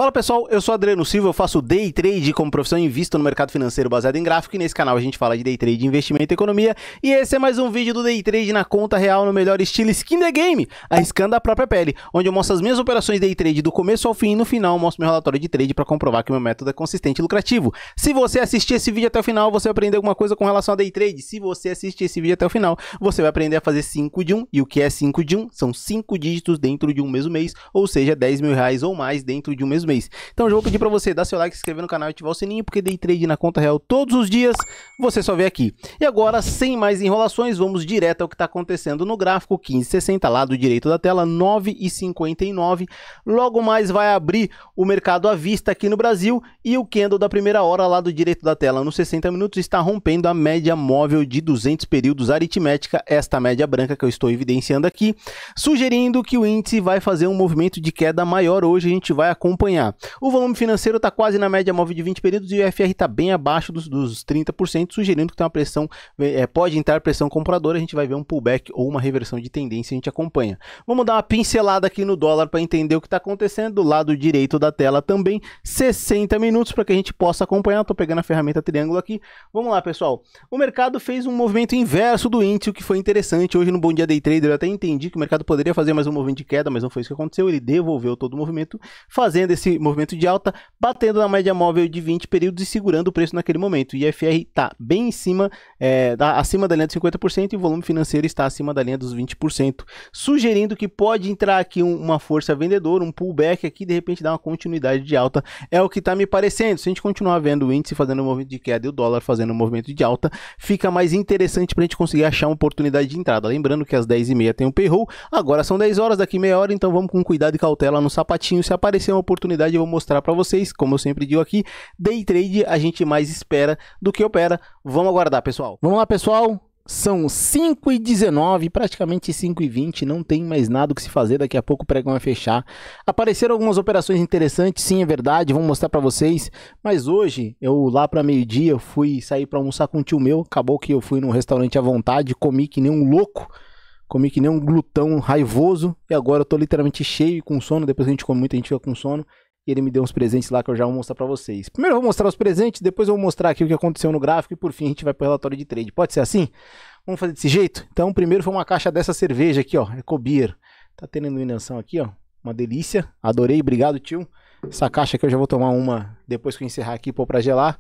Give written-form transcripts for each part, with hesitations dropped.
Fala pessoal, eu sou Adriano Silva, eu faço Day Trade como profissão e invisto no mercado financeiro baseado em gráfico, e nesse canal a gente fala de Day Trade, investimento e economia, e esse é mais um vídeo do Day Trade na conta real no melhor estilo Skin the Game, arriscando a própria pele, onde eu mostro as minhas operações Day Trade do começo ao fim e no final eu mostro meu relatório de trade para comprovar que meu método é consistente e lucrativo. Se você assistir esse vídeo até o final, você vai aprender alguma coisa com relação a Day Trade. Se você assistir esse vídeo até o final, você vai aprender a fazer 5 de 1, e o que é 5 de 1? São 5 dígitos dentro de um mesmo mês, ou seja, 10 mil reais ou mais dentro de um mesmo mês. Então eu vou pedir para você dar seu like, se inscrever no canal e ativar o sininho, porque Day Trade na conta real todos os dias você só vê aqui. E agora, sem mais enrolações, vamos direto ao que está acontecendo no gráfico 1560, lado direito da tela, 9h59. Logo mais vai abrir o mercado à vista aqui no Brasil, e o candle da primeira hora, lado direito da tela, nos 60 minutos, está rompendo a média móvel de 200 períodos aritmética, esta média branca que eu estou evidenciando aqui, sugerindo que o índice vai fazer um movimento de queda maior hoje. A gente vai acompanhar. O volume financeiro está quase na média móvel de 20 períodos e o FR está bem abaixo dos 30%, sugerindo que tem uma pressão, pode entrar pressão compradora. A gente vai ver um pullback ou uma reversão de tendência, a gente acompanha. Vamos dar uma pincelada aqui no dólar para entender o que está acontecendo. Do lado direito da tela também, 60 minutos para que a gente possa acompanhar. Estou pegando a ferramenta triângulo aqui. Vamos lá, pessoal. O mercado fez um movimento inverso do índice, o que foi interessante. Hoje no Bom Dia Day Trader eu até entendi que o mercado poderia fazer mais um movimento de queda, mas não foi isso que aconteceu. Ele devolveu todo o movimento, fazendo esse movimento de alta, batendo na média móvel de 20 períodos e segurando o preço naquele momento. O IFR está bem em cima, acima da linha dos 50%, e o volume financeiro está acima da linha dos 20%, sugerindo que pode entrar aqui uma força vendedora, um pullback aqui, de repente dar uma continuidade de alta. É o que está me parecendo. Se a gente continuar vendo o índice fazendo um movimento de queda e o dólar fazendo um movimento de alta, fica mais interessante para a gente conseguir achar uma oportunidade de entrada. Lembrando que às 10h30 tem um payroll, agora são 10 horas, daqui meia hora, então vamos com cuidado e cautela no sapatinho. Se aparecer uma oportunidade, eu vou mostrar para vocês. Como eu sempre digo aqui, Day Trade a gente mais espera do que opera. Vamos aguardar, pessoal. Vamos lá, pessoal. São 5h19, praticamente 5h20, não tem mais nada o que se fazer, daqui a pouco o pregão vai fechar. Apareceram algumas operações interessantes, sim, é verdade, vou mostrar para vocês, mas hoje, eu lá para meio-dia, eu fui sair para almoçar com um tio meu, acabou que eu fui num restaurante à vontade, comi que nem um louco, comi que nem um glutão raivoso, e agora eu tô literalmente cheio e com sono. Depois que a gente come muito, a gente fica com sono. E ele me deu uns presentes lá que eu já vou mostrar pra vocês. Primeiro eu vou mostrar os presentes, depois eu vou mostrar aqui o que aconteceu no gráfico, e por fim a gente vai pro relatório de trade. Pode ser assim? Vamos fazer desse jeito? Então, primeiro foi uma caixa dessa cerveja aqui, ó, Ecobeer. Tá tendo iluminação aqui, ó, uma delícia. Adorei, obrigado, tio. Essa caixa aqui eu já vou tomar uma depois que eu encerrar aqui, pôr pra gelar.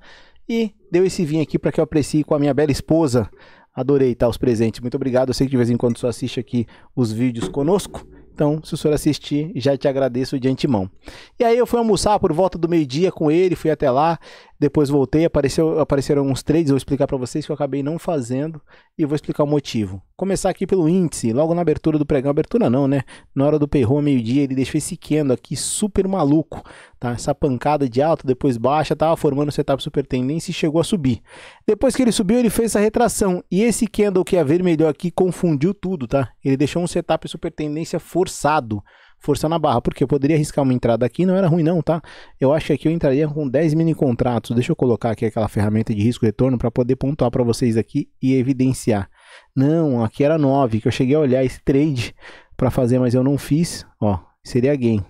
E deu esse vinho aqui para que eu aprecie com a minha bela esposa. Adorei, tá, os presentes. Muito obrigado. Eu sei que de vez em quando o senhor assiste aqui os vídeos conosco. Então, se o senhor assistir, já te agradeço de antemão. E aí eu fui almoçar por volta do meio-dia com ele, fui até lá, depois voltei, apareceram uns trades, eu vou explicar para vocês que eu acabei não fazendo, e eu vou explicar o motivo. Começar aqui pelo índice, logo na abertura do pregão, abertura não, né? Na hora do payroll, meio-dia, ele deixou esse candle aqui super maluco, tá? Essa pancada de alta, depois baixa, tava formando setup super tendência e chegou a subir. Depois que ele subiu, ele fez essa retração, e esse candle que avermelhou aqui confundiu tudo, tá? Ele deixou um setup super tendência forçando a barra, porque eu poderia arriscar uma entrada aqui, não era ruim não, tá? Eu acho que aqui eu entraria com 10 mini contratos. Deixa eu colocar aqui aquela ferramenta de risco retorno para poder pontuar para vocês aqui e evidenciar. Não, aqui era 9, que eu cheguei a olhar esse trade para fazer, mas eu não fiz, ó, seria gain.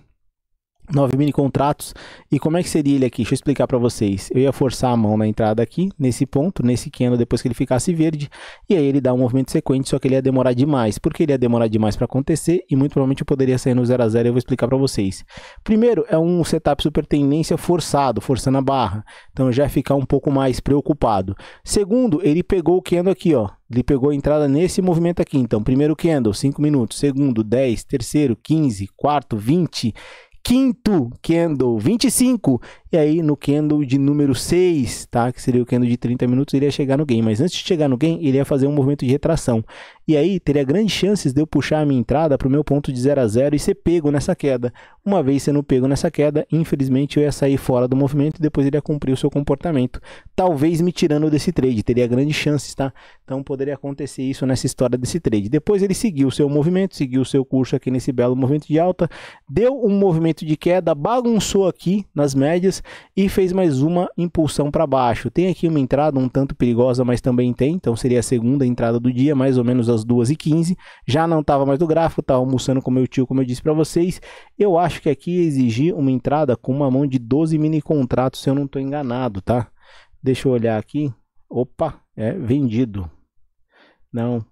9 mini contratos. E como é que seria ele aqui? Deixa eu explicar para vocês. Eu ia forçar a mão na entrada aqui, nesse ponto, nesse candle, depois que ele ficasse verde, e aí ele dá um movimento sequente, só que ele ia demorar demais. Por que ele ia demorar demais para acontecer? E muito provavelmente eu poderia sair no 0 a 0, eu vou explicar para vocês. Primeiro, é um setup super tendência forçado, forçando a barra. Então eu já ia ficar um pouco mais preocupado. Segundo, ele pegou o candle aqui, ó. Ele pegou a entrada nesse movimento aqui. Então, primeiro candle, 5 minutos. Segundo, 10. Terceiro, 15. Quarto, 20. Quinto candle, 25, e aí no candle de número 6, tá? Que seria o candle de 30 minutos, ele ia chegar no gain, mas antes de chegar no gain, ele ia fazer um movimento de retração, e aí teria grandes chances de eu puxar a minha entrada para o meu ponto de 0 a 0 e ser pego nessa queda. Uma vez sendo pego nessa queda, infelizmente eu ia sair fora do movimento e depois ele ia cumprir o seu comportamento, talvez me tirando desse trade, teria grandes chances, tá? Então poderia acontecer isso nessa história desse trade. Depois ele seguiu o seu movimento, seguiu o seu curso aqui nesse belo movimento de alta, deu um movimento de queda, bagunçou aqui nas médias, moedas e fez mais uma impulsão para baixo. Tem aqui uma entrada um tanto perigosa, mas também tem, então seria a segunda entrada do dia, mais ou menos às 2h15. Já não estava mais no gráfico, estava almoçando com meu tio, como eu disse para vocês. Eu acho que aqui ia exigir uma entrada com uma mão de 12 mini contratos, se eu não estou enganado, tá? Deixa eu olhar aqui. Opa, é vendido. Não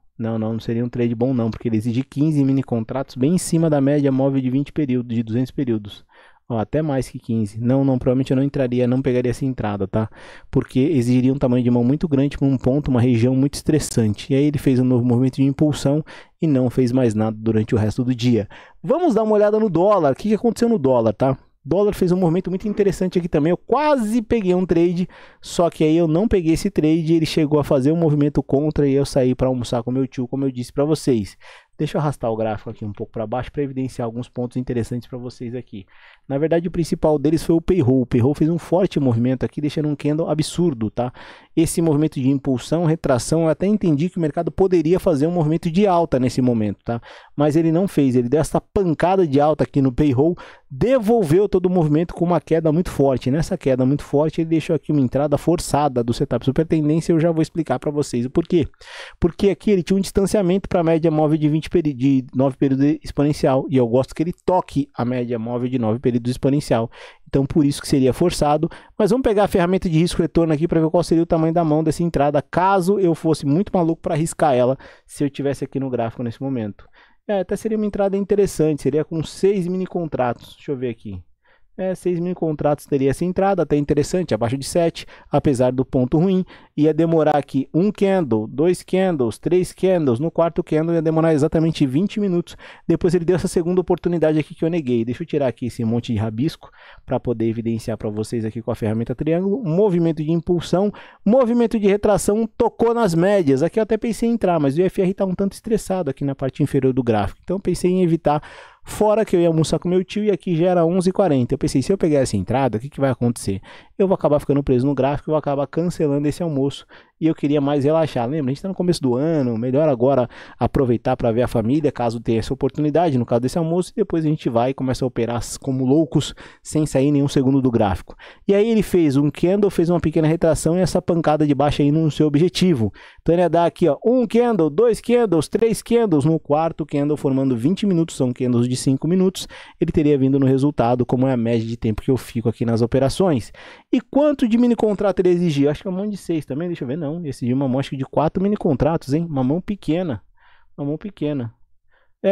seria um trade bom não, porque ele exige 15 mini contratos bem em cima da média móvel de 20 períodos, de 200 períodos. Ó, até mais que 15. Não, provavelmente eu não entraria, não pegaria essa entrada, tá? Porque exigiria um tamanho de mão muito grande para um ponto, uma região muito estressante. E aí ele fez um novo movimento de impulsão e não fez mais nada durante o resto do dia. Vamos dar uma olhada no dólar. O que aconteceu no dólar, tá? O dólar fez um movimento muito interessante aqui também. Eu quase peguei um trade, só que aí eu não peguei esse trade. Ele chegou a fazer um movimento contra e eu saí para almoçar com meu tio, como eu disse para vocês. Deixa eu arrastar o gráfico aqui um pouco para baixo para evidenciar alguns pontos interessantes para vocês aqui. Na verdade, o principal deles foi o payroll. O payroll fez um forte movimento aqui, deixando um candle absurdo, tá? Esse movimento de impulsão, retração, eu até entendi que o mercado poderia fazer um movimento de alta nesse momento, tá? Mas ele não fez, ele deu essa pancada de alta aqui no payroll, devolveu todo o movimento com uma queda muito forte. Nessa queda muito forte, ele deixou aqui uma entrada forçada do setup super tendência. Eu já vou explicar para vocês o porquê. Porque aqui ele tinha um distanciamento para a média móvel de 9 períodos exponencial, e eu gosto que ele toque a média móvel de 9 períodos exponencial. Então por isso que seria forçado. Mas vamos pegar a ferramenta de risco retorno aqui para ver qual seria o tamanho da mão dessa entrada, caso eu fosse muito maluco para arriscar ela, se eu tivesse aqui no gráfico nesse momento. Até seria uma entrada interessante, seria com 6 mini contratos. Deixa eu ver aqui. 6 mil contratos teria essa entrada, até interessante, abaixo de 7, apesar do ponto ruim. Ia demorar aqui um candle, 2 candles, 3 candles, no quarto candle ia demorar exatamente 20 minutos. Depois ele deu essa segunda oportunidade aqui que eu neguei. Deixa eu tirar aqui esse monte de rabisco para poder evidenciar para vocês aqui com a ferramenta triângulo. Movimento de impulsão, movimento de retração, tocou nas médias. Aqui eu até pensei em entrar, mas o IFR está um tanto estressado aqui na parte inferior do gráfico. Então eu pensei em evitar. Fora que eu ia almoçar com meu tio e aqui já era 11h40. Eu pensei, se eu pegar essa entrada, o que vai acontecer? Eu vou acabar ficando preso no gráfico, eu vou acabar cancelando esse almoço. E eu queria mais relaxar. Lembra, a gente está no começo do ano, melhor agora aproveitar para ver a família, caso tenha essa oportunidade, no caso desse almoço, e depois a gente vai e começa a operar como loucos, sem sair nenhum segundo do gráfico. E aí ele fez um candle, fez uma pequena retração e essa pancada de baixo aí no seu objetivo. Então ele ia dar aqui, ó, um candle, 2 candles, 3 candles, no quarto candle formando 20 minutos, são candles de 5 minutos, ele teria vindo no resultado, como é a média de tempo que eu fico aqui nas operações. E quanto de mini contrato ele exigia? Acho que é uma mão de 6 também, deixa eu ver, não, exigia uma mão acho que de 4 mini contratos, hein? Uma mão pequena,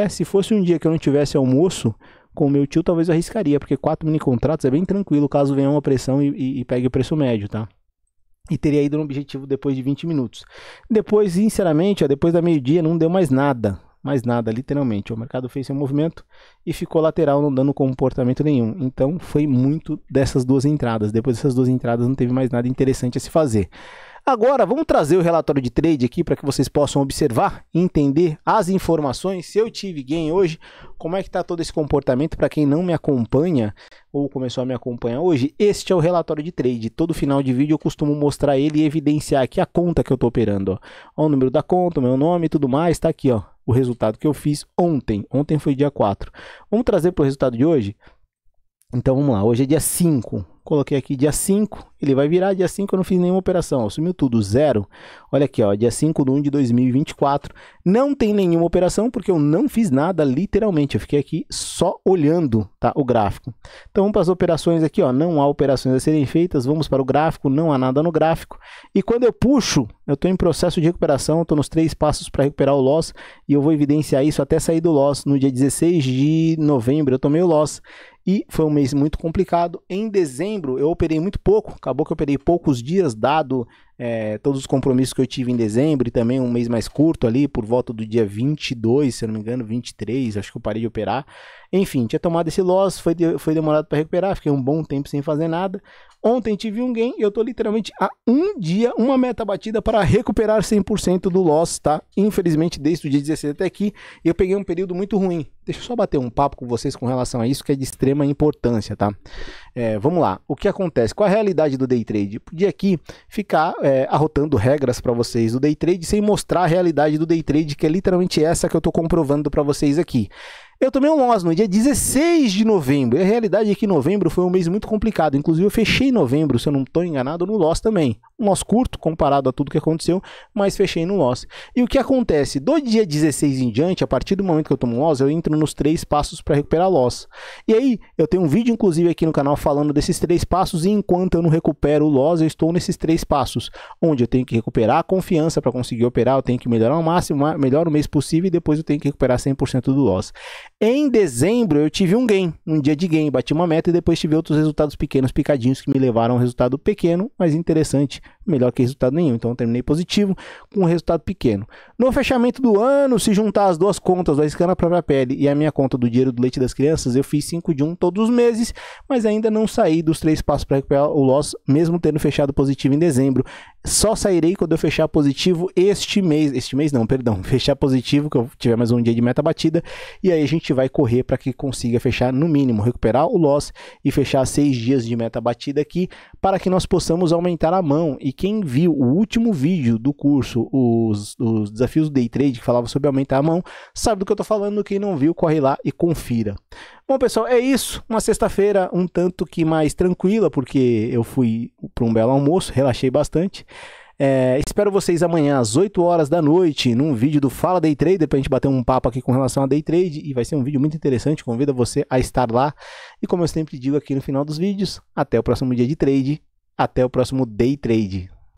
se fosse um dia que eu não tivesse almoço com o meu tio, talvez eu arriscaria, porque 4 mini contratos é bem tranquilo, caso venha uma pressão e pegue o preço médio, tá? E teria ido no objetivo depois de 20 minutos. Depois, sinceramente, ó, depois da meio-dia não deu mais nada, literalmente. O mercado fez seu movimento e ficou lateral, não dando comportamento nenhum. Então, foi muito dessas duas entradas. Depois dessas duas entradas, não teve mais nada interessante a se fazer. Agora, vamos trazer o relatório de trade aqui para que vocês possam observar e entender as informações. Se eu tive gain hoje, como é que está todo esse comportamento? Para quem não me acompanha ou começou a me acompanhar hoje, este é o relatório de trade. Todo final de vídeo eu costumo mostrar ele e evidenciar aqui a conta que eu estou operando. Ó, o número da conta, o meu nome e tudo mais, está aqui, ó, o resultado que eu fiz ontem. Ontem foi dia 4. Vamos trazer para o resultado de hoje? Então vamos lá, hoje é dia 5. Coloquei aqui dia 5, ele vai virar dia 5, eu não fiz nenhuma operação, ó, sumiu tudo, zero. Olha aqui, ó, dia 5/1 de 2024, não tem nenhuma operação porque eu não fiz nada, literalmente, eu fiquei aqui só olhando, tá, o gráfico. Então vamos para as operações aqui, ó, não há operações a serem feitas, vamos para o gráfico, não há nada no gráfico. E quando eu puxo, eu estou em processo de recuperação, estou nos 3 passos para recuperar o loss, e eu vou evidenciar isso até sair do loss. No dia 16 de novembro eu tomei o loss, e foi um mês muito complicado. Em dezembro eu operei muito pouco, acabou que eu operei poucos dias, dado todos os compromissos que eu tive em dezembro, e também um mês mais curto ali, por volta do dia 22, se eu não me engano, 23, acho que eu parei de operar. Enfim, tinha tomado esse loss, foi demorado para recuperar, fiquei um bom tempo sem fazer nada. Ontem tive um gain e eu estou literalmente há um dia, uma meta batida para recuperar 100% do loss, tá? Infelizmente, desde o dia 16 até aqui, eu peguei um período muito ruim. Deixa eu só bater um papo com vocês com relação a isso, que é de extrema importância, tá? Vamos lá, o que acontece? Qual a realidade do day trade? Podia aqui ficar arrotando regras para vocês do day trade sem mostrar a realidade do day trade, que é literalmente essa que eu estou comprovando para vocês aqui. Eu tomei um loss no dia 16 de novembro. A realidade é que novembro foi um mês muito complicado. Inclusive eu fechei novembro, se eu não estou enganado, no loss também. Um loss curto comparado a tudo que aconteceu, mas fechei no loss. E o que acontece? Do dia 16 em diante, a partir do momento que eu tomo loss, eu entro nos 3 passos para recuperar loss. E aí, eu tenho um vídeo inclusive aqui no canal falando desses 3 passos, e enquanto eu não recupero o loss, eu estou nesses 3 passos, onde eu tenho que recuperar a confiança para conseguir operar, eu tenho que melhorar ao máximo, melhor o mês possível, e depois eu tenho que recuperar 100% do loss. Em dezembro eu tive um gain, um dia de gain, bati uma meta e depois tive outros resultados pequenos, picadinhos, que me levaram a um resultado pequeno, mas interessante, melhor que resultado nenhum. Então eu terminei positivo com um resultado pequeno. No fechamento do ano, se juntar as duas contas, o Arriscando a Própria Pele e a minha conta do dinheiro do leite das crianças, eu fiz 5 de 1 todos os meses, mas ainda não saí dos 3 passos para recuperar o loss, mesmo tendo fechado positivo em dezembro. Só sairei quando eu fechar positivo este mês não, perdão, fechar positivo, que eu tiver mais um dia de meta batida, e aí a gente vai correr para que consiga fechar no mínimo, recuperar o loss e fechar 6 dias de meta batida aqui, para que nós possamos aumentar a mão. E quem viu o último vídeo do curso, os desafios do Day Trade, que falava sobre aumentar a mão, sabe do que eu tô falando. Quem não viu, corre lá e confira. Bom, pessoal, é isso. Uma sexta-feira um tanto que mais tranquila, porque eu fui para um belo almoço, relaxei bastante. Espero vocês amanhã às 8 horas da noite num vídeo do Fala Day Trader, pra gente bater um papo aqui com relação a Day Trade, e vai ser um vídeo muito interessante, convido você a estar lá. E como eu sempre digo aqui no final dos vídeos, até o próximo dia de trade, até o próximo Day Trade.